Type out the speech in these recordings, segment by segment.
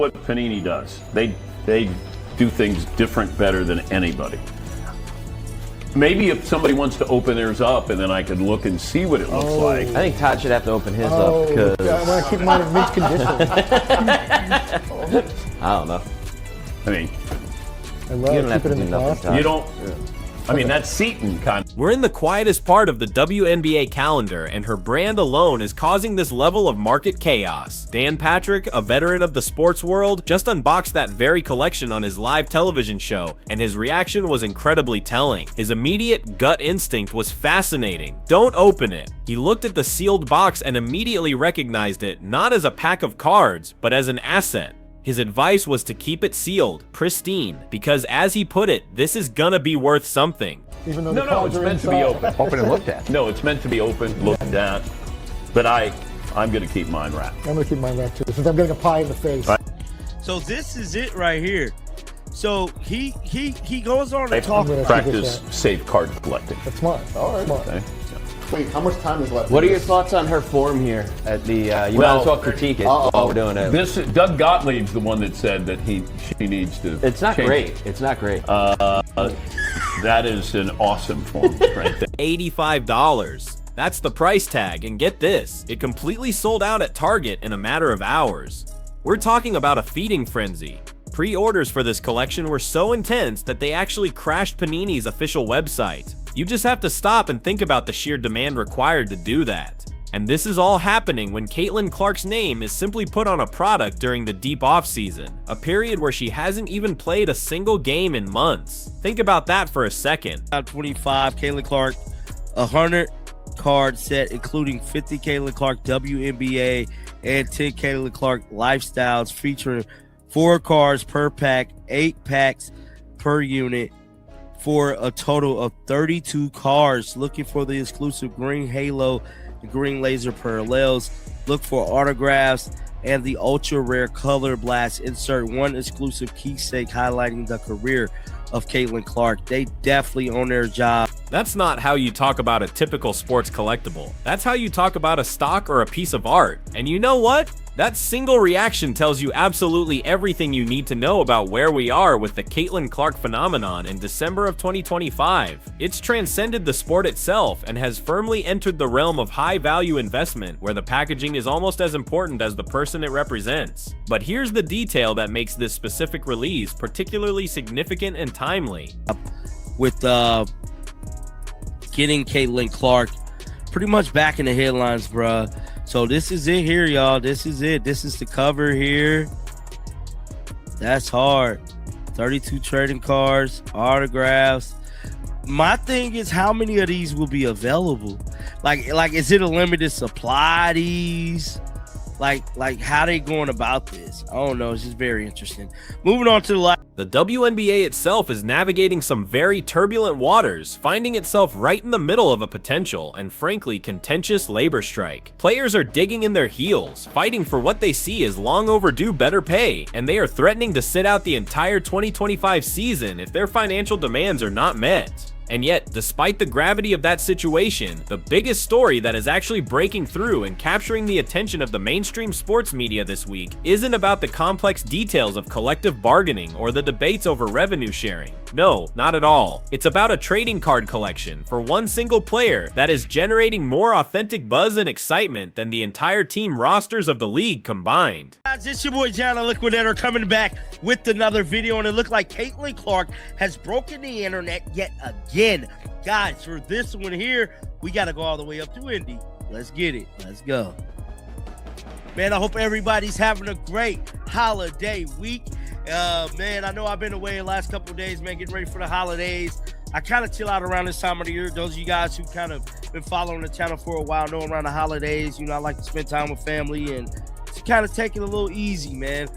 what Panini does. They do things different, better than anybody. Maybe if somebody wants to open theirs up and then I can look and see what it looks like. I think Todd should have to open his up because I want to keep mine in mint condition. I don't know. I mean, I love You don't have keep to it in do the nothing, plastic. Todd. you don't. I mean, that's Seton kind of. We're in the quietest part of the WNBA calendar, and her brand alone is causing this level of market chaos. Dan Patrick, a veteran of the sports world, just unboxed that very collection on his live television show, and his reaction was incredibly telling. His immediate gut instinct was fascinating. Don't open it. He looked at the sealed box and immediately recognized it not as a pack of cards, but as an asset. His advice was to keep it sealed, pristine, because as he put it, this is gonna be worth something. Even though No, the no, cards it's are meant to be inside. open. Open and looked at. No, it's meant to be open, looked at. But I'm going to keep mine wrapped. I'm going to keep mine wrapped too, since I'm getting a pie in the face. Right. So this is it right here. So he goes on to I talk. practice safe card collecting. That's smart. All right. Smart. Okay. Wait, how much time is left? What in are your this? thoughts on her form here at the? You Well, might as well critique it while we're doing it. This Doug Gottlieb's the one that said that she needs to. It's not change great. it. It's not great. That is an awesome form right there. $85. That's the price tag, and get this, it completely sold out at Target in a matter of hours. We're talking about a feeding frenzy. Pre-orders for this collection were so intense that they actually crashed Panini's official website. You just have to stop and think about the sheer demand required to do that. And this is all happening when Caitlin Clark's name is simply put on a product during the deep off-season, a period where she hasn't even played a single game in months. Think about that for a second. 25, Caitlin Clark, 100 card set, including 50 Caitlin Clark WNBA and 10 Caitlin Clark lifestyles, featuring 4 cards per pack, 8 packs per unit, for a total of 32 cards. Looking for the exclusive green halo, the green laser parallels. Look for autographs and the ultra rare color blast. Insert one exclusive keepsake highlighting the career of Caitlin Clark. They definitely own their job. That's not how you talk about a typical sports collectible. That's how you talk about a stock or a piece of art. And you know what? That single reaction tells you absolutely everything you need to know about where we are with the Caitlin Clark phenomenon in December of 2025. It's transcended the sport itself and has firmly entered the realm of high-value investment where the packaging is almost as important as the person it represents. But here's the detail that makes this specific release particularly significant and timely. With getting Caitlin Clark pretty much back in the headlines, bruh. So this is it here, y'all. This is it. This is the cover here. That's hard. 32 trading cards, autographs. My thing is, how many of these will be available? Like, is it a limited supply of these? Like how they going about this? I don't know. It's just very interesting. Moving on to the last. The WNBA itself is navigating some very turbulent waters, finding itself right in the middle of a potential and frankly contentious labor strike. Players are digging in their heels, fighting for what they see as long overdue better pay, and they are threatening to sit out the entire 2025 season if their financial demands are not met. And yet, despite the gravity of that situation, the biggest story that is actually breaking through and capturing the attention of the mainstream sports media this week isn't about the complex details of collective bargaining or the debates over revenue sharing. No, not at all. It's about a trading card collection for one single player that is generating more authentic buzz and excitement than the entire team rosters of the league combined. Guys, it's your boy John the Liquidator coming back with another video, and it looked like Caitlin Clark has broken the internet yet again. Guys, for this one here, we got to go all the way up to Indy. Let's get it. Let's go. Man, I hope everybody's having a great holiday week. Man, I know I've been away the last couple of days, man, getting ready for the holidays. I kind of chill out around this time of the year. Those of you guys who kind of been following the channel for a while know around the holidays, you know, I like to spend time with family and to kind of take it a little easy, man.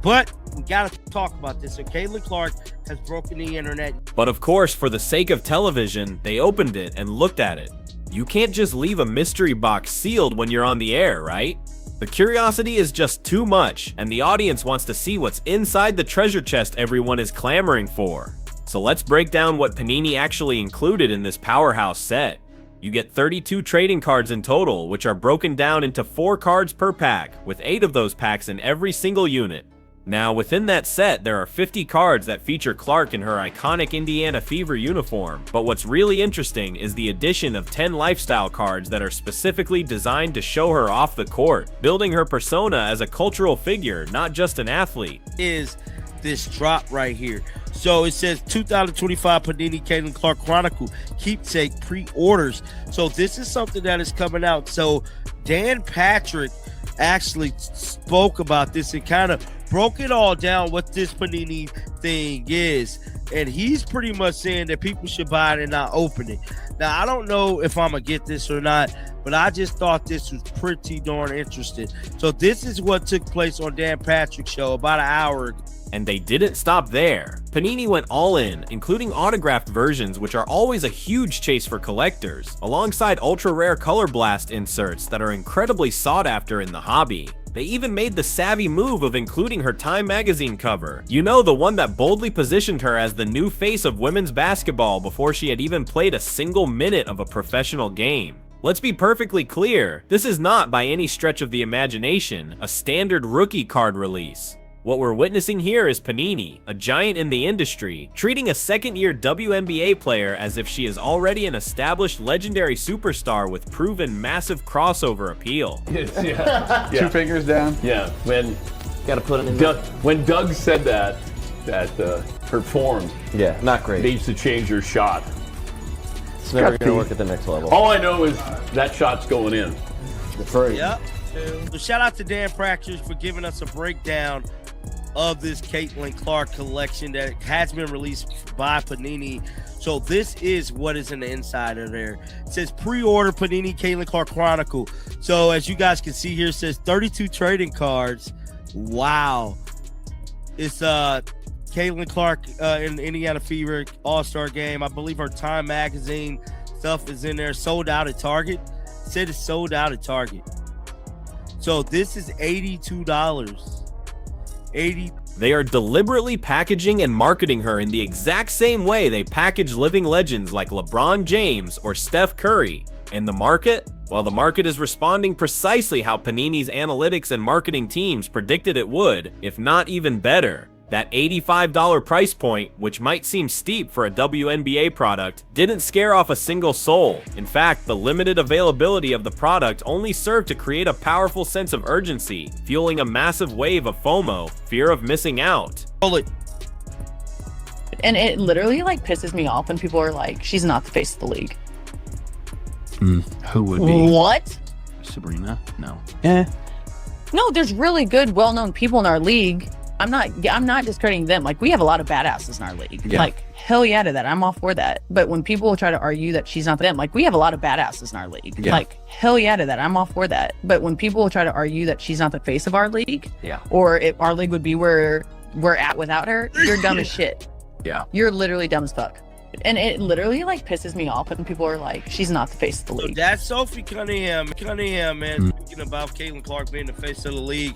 But we got to talk about this. So Caitlin Clark has broken the internet. But of course, for the sake of television, they opened it and looked at it. You can't just leave a mystery box sealed when you're on the air, right? The curiosity is just too much, and the audience wants to see what's inside the treasure chest everyone is clamoring for. So let's break down what Panini actually included in this powerhouse set. You get 32 trading cards in total, which are broken down into 4 cards per pack, with 8 of those packs in every single unit. Now, within that set, there are 50 cards that feature Clark in her iconic Indiana Fever uniform, but what's really interesting is the addition of 10 lifestyle cards that are specifically designed to show her off the court, building her persona as a cultural figure, not just an athlete. Is this drop right here. So it says 2025 Panini Caitlin Clark Chronicle keepsake pre-orders. So this is something that is coming out. So Dan Patrick actually spoke about this and kind of broke it all down what this Panini thing is. And he's pretty much saying that people should buy it and not open it. Now, I don't know if I'm going to get this or not, but I just thought this was pretty darn interesting. So this is what took place on Dan Patrick's show about an hour ago. And they didn't stop there. Panini went all in, including autographed versions, which are always a huge chase for collectors, alongside ultra-rare Color Blast inserts that are incredibly sought after in the hobby. They even made the savvy move of including her Time magazine cover. You know, the one that boldly positioned her as the new face of women's basketball before she had even played a single minute of a professional game. Let's be perfectly clear, this is not by any stretch of the imagination a standard rookie card release. What we're witnessing here is Panini, a giant in the industry, treating a second-year WNBA player as if she is already an established legendary superstar with proven massive crossover appeal. Yeah. Two fingers down. Yeah, when Gotta put it in when Doug said that her form Yeah, not great. needs to change her shot. It's never gonna work at the next level. All I know is that shot's going in. That's right. Yep. So shout out to Dan Patrick for giving us a breakdown of this Caitlin Clark collection that has been released by Panini. So this is what is in the inside of there. It says pre-order Panini Caitlin Clark Chronicle. So as you guys can see here, it says 32 trading cards. Wow. It's Caitlin Clark in the Indiana Fever All-Star game. I believe her Time magazine stuff is in there. Sold out at Target. It said it's sold out at Target. So this is $82. They are deliberately packaging and marketing her in the exact same way they package living legends like LeBron James or Steph Curry. And the market? Well, the market is responding precisely how Panini's analytics and marketing teams predicted it would, if not even better. That $85 price point, which might seem steep for a WNBA product, didn't scare off a single soul. In fact, the limited availability of the product only served to create a powerful sense of urgency, fueling a massive wave of FOMO, fear of missing out. And it literally like pisses me off when people are like, she's not the face of the league. Who would be? What? Sabrina? No. No, there's really good, well-known people in our league. I'm not discrediting them. Like, we have a lot of badasses in our league. Yeah. Like, hell yeah to that. I'm all for that. But when people try to argue that she's not them, like, we have a lot of badasses in our league. Yeah. Like, hell yeah to that. I'm all for that. But when people try to argue that she's not the face of our league, Yeah. or if our league would be where we're at without her, you're dumb as shit. Yeah. You're literally dumb as fuck. And it literally like pisses me off when people are like, she's not the face of the So league. that's Sophie Cunningham, man. Speaking about Caitlin Clark being the face of the league.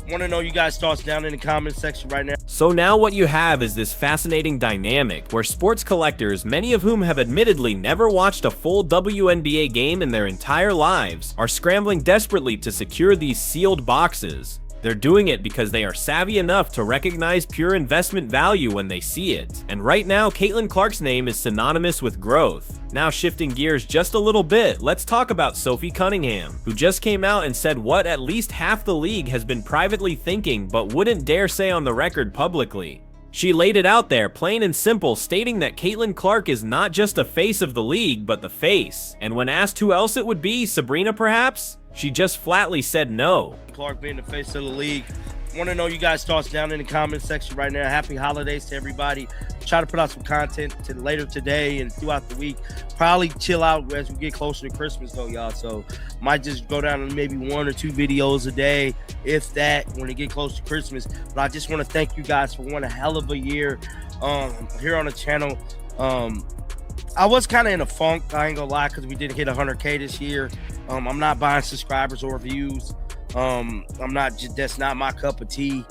Want to know you guys' thoughts down in the comment section right now. So now what you have is this fascinating dynamic where sports collectors, many of whom have admittedly never watched a full WNBA game in their entire lives, are scrambling desperately to secure these sealed boxes. They're doing it because they are savvy enough to recognize pure investment value when they see it. And right now, Caitlin Clark's name is synonymous with growth. Now shifting gears just a little bit, let's talk about Sophie Cunningham, who just came out and said what at least half the league has been privately thinking but wouldn't dare say on the record publicly. She laid it out there, plain and simple, stating that Caitlin Clark is not just a face of the league, but the face. And when asked who else it would be, Sabrina perhaps? She just flatly said no. Clark being the face of the league. Want to know you guys' thoughts down in the comment section right now. Happy holidays to everybody. Try to put out some content later today and throughout the week. Probably chill out as we get closer to Christmas though, y'all. So might just go down to maybe 1 or 2 videos a day, if that, when it get close to Christmas. But I just want to thank you guys for one hell of a year here on the channel. I was kind of in a funk, I ain't gonna lie, because we did hit 100K this year. I'm not buying subscribers or views. That's not my cup of tea.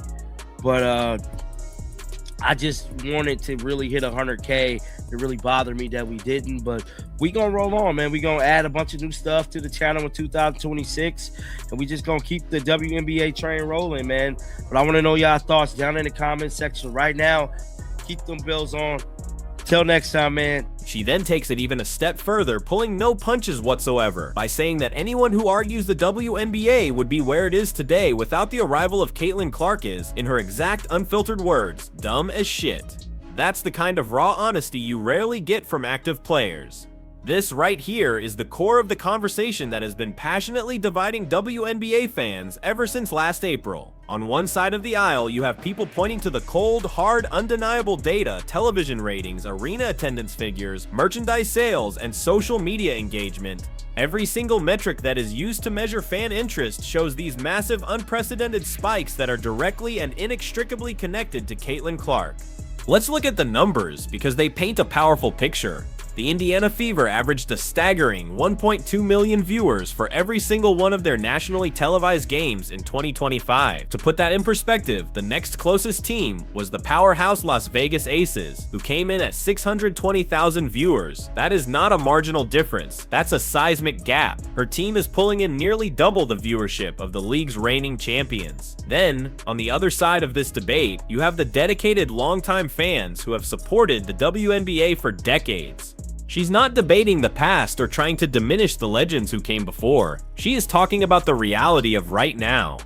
But I just wanted to really hit 100K. It really bothered me that we didn't, but we gonna roll on, man. We gonna add a bunch of new stuff to the channel in 2026, and we just gonna keep the WNBA train rolling, man. But I want to know y'all thoughts down in the comment section right now. Keep them bills on. Till next time, man. She then takes it even a step further, pulling no punches whatsoever, by saying that anyone who argues the WNBA would be where it is today without the arrival of Caitlin Clark is, in her exact unfiltered words, dumb as shit. That's the kind of raw honesty you rarely get from active players. This right here is the core of the conversation that has been passionately dividing WNBA fans ever since last April. On one side of the aisle, you have people pointing to the cold, hard, undeniable data, television ratings, arena attendance figures, merchandise sales, and social media engagement. Every single metric that is used to measure fan interest shows these massive, unprecedented spikes that are directly and inextricably connected to Caitlin Clark. Let's look at the numbers, because they paint a powerful picture. The Indiana Fever averaged a staggering 1.2 million viewers for every single one of their nationally televised games in 2025. To put that in perspective, the next closest team was the powerhouse Las Vegas Aces, who came in at 620,000 viewers. That is not a marginal difference, that's a seismic gap. Her team is pulling in nearly double the viewership of the league's reigning champions. Then, on the other side of this debate, you have the dedicated longtime fans who have supported the WNBA for decades. She's not debating the past or trying to diminish the legends who came before. She is talking about the reality of right now.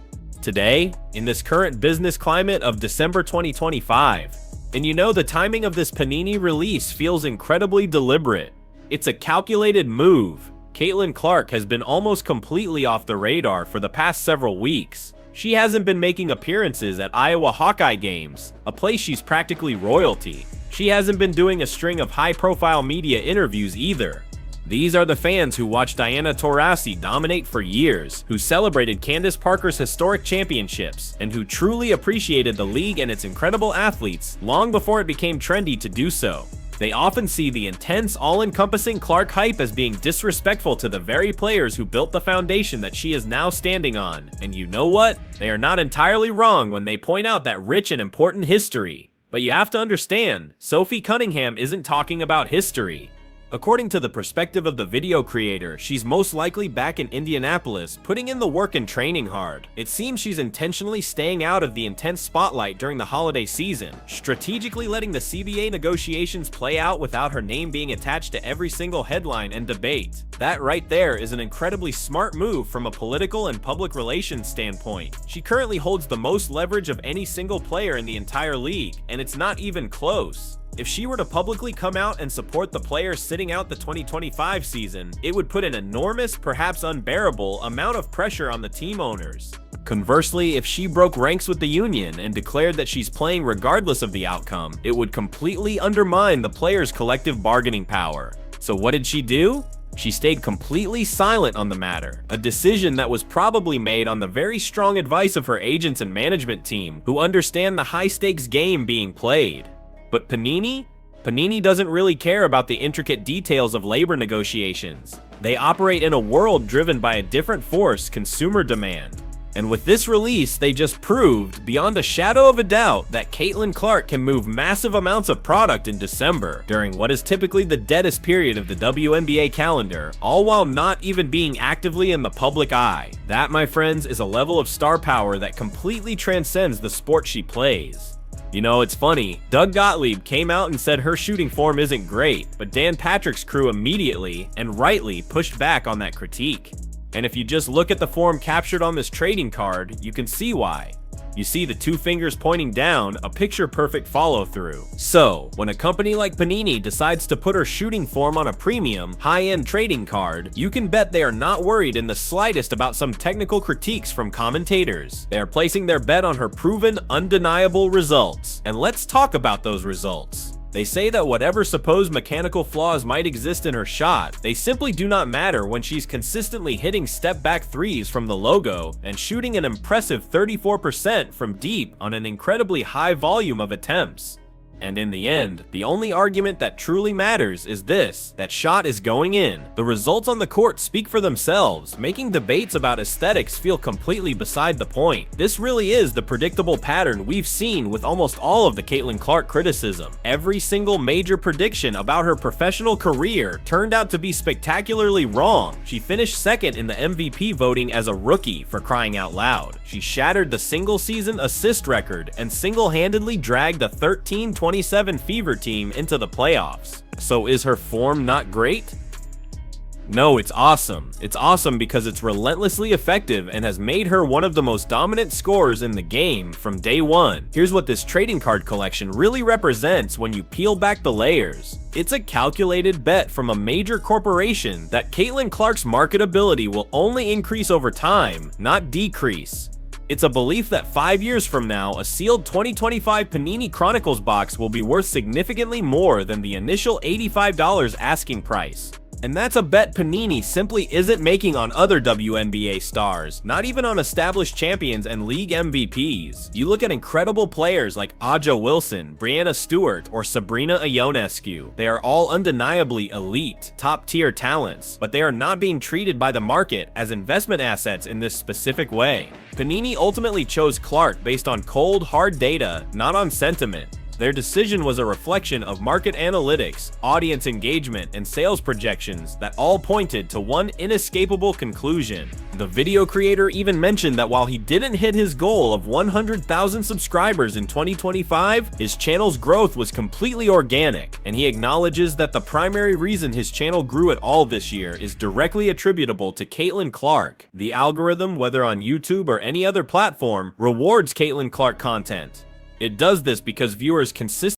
Today, in this current business climate of December 2025. And you know, the timing of this Panini release feels incredibly deliberate. It's a calculated move. Caitlin Clark has been almost completely off the radar for the past several weeks. She hasn't been making appearances at Iowa Hawkeye games, a place she's practically royalty. She hasn't been doing a string of high-profile media interviews either. These are the fans who watched Diana Taurasi dominate for years, who celebrated Candace Parker's historic championships, and who truly appreciated the league and its incredible athletes long before it became trendy to do so. They often see the intense, all-encompassing Clark hype as being disrespectful to the very players who built the foundation that she is now standing on. And you know what? They are not entirely wrong when they point out that rich and important history. But you have to understand, Sophie Cunningham isn't talking about history. According to the perspective of the video creator, she's most likely back in Indianapolis, putting in the work and training hard. It seems she's intentionally staying out of the intense spotlight during the holiday season, strategically letting the CBA negotiations play out without her name being attached to every single headline and debate. That right there is an incredibly smart move from a political and public relations standpoint. She currently holds the most leverage of any single player in the entire league, and it's not even close. If she were to publicly come out and support the players sitting out the 2025 season, it would put an enormous, perhaps unbearable, amount of pressure on the team owners. Conversely, if she broke ranks with the union and declared that she's playing regardless of the outcome, it would completely undermine the players' collective bargaining power. So what did she do? She stayed completely silent on the matter, a decision that was probably made on the very strong advice of her agents and management team, who understand the high-stakes game being played. But Panini? Panini doesn't really care about the intricate details of labor negotiations. They operate in a world driven by a different force, consumer demand. And with this release, they just proved, beyond a shadow of a doubt, that Caitlin Clark can move massive amounts of product in December, during what is typically the deadest period of the WNBA calendar, all while not even being actively in the public eye. That, my friends, is a level of star power that completely transcends the sport she plays. You know, it's funny, Doug Gottlieb came out and said her shooting form isn't great, but Dan Patrick's crew immediately, and rightly, pushed back on that critique. And if you just look at the form captured on this trading card, you can see why. You see the two fingers pointing down, a picture-perfect follow-through. So, when a company like Panini decides to put her shooting form on a premium, high-end trading card, you can bet they are not worried in the slightest about some technical critiques from commentators. They are placing their bet on her proven, undeniable results. And let's talk about those results. They say that whatever supposed mechanical flaws might exist in her shot, they simply do not matter when she's consistently hitting step-back threes from the logo and shooting an impressive 34% from deep on an incredibly high volume of attempts. And in the end, the only argument that truly matters is this: that shot is going in. The results on the court speak for themselves, making debates about aesthetics feel completely beside the point. This really is the predictable pattern we've seen with almost all of the Caitlin Clark criticism. Every single major prediction about her professional career turned out to be spectacularly wrong. She finished second in the MVP voting as a rookie, for crying out loud. She shattered the single-season assist record and single-handedly dragged the 13-27 Fever team into the playoffs. So is her form not great? No, it's awesome. It's awesome because it's relentlessly effective and has made her one of the most dominant scorers in the game from day one. Here's what this trading card collection really represents when you peel back the layers. It's a calculated bet from a major corporation that Caitlin Clark's marketability will only increase over time, not decrease. It's a belief that 5 years from now, a sealed 2025 Panini Chronicles box will be worth significantly more than the initial $85 asking price. And that's a bet Panini simply isn't making on other WNBA stars, not even on established champions and league MVPs. You look at incredible players like Aja Wilson, Brianna Stewart, or Sabrina Ionescu. They are all undeniably elite, top-tier talents, but they are not being treated by the market as investment assets in this specific way. Panini ultimately chose Clark based on cold, hard data, not on sentiment. Their decision was a reflection of market analytics, audience engagement, and sales projections that all pointed to one inescapable conclusion. The video creator even mentioned that while he didn't hit his goal of 100,000 subscribers in 2025, his channel's growth was completely organic, and he acknowledges that the primary reason his channel grew at all this year is directly attributable to Caitlin Clark. The algorithm, whether on YouTube or any other platform, rewards Caitlin Clark content. It does this because viewers consistently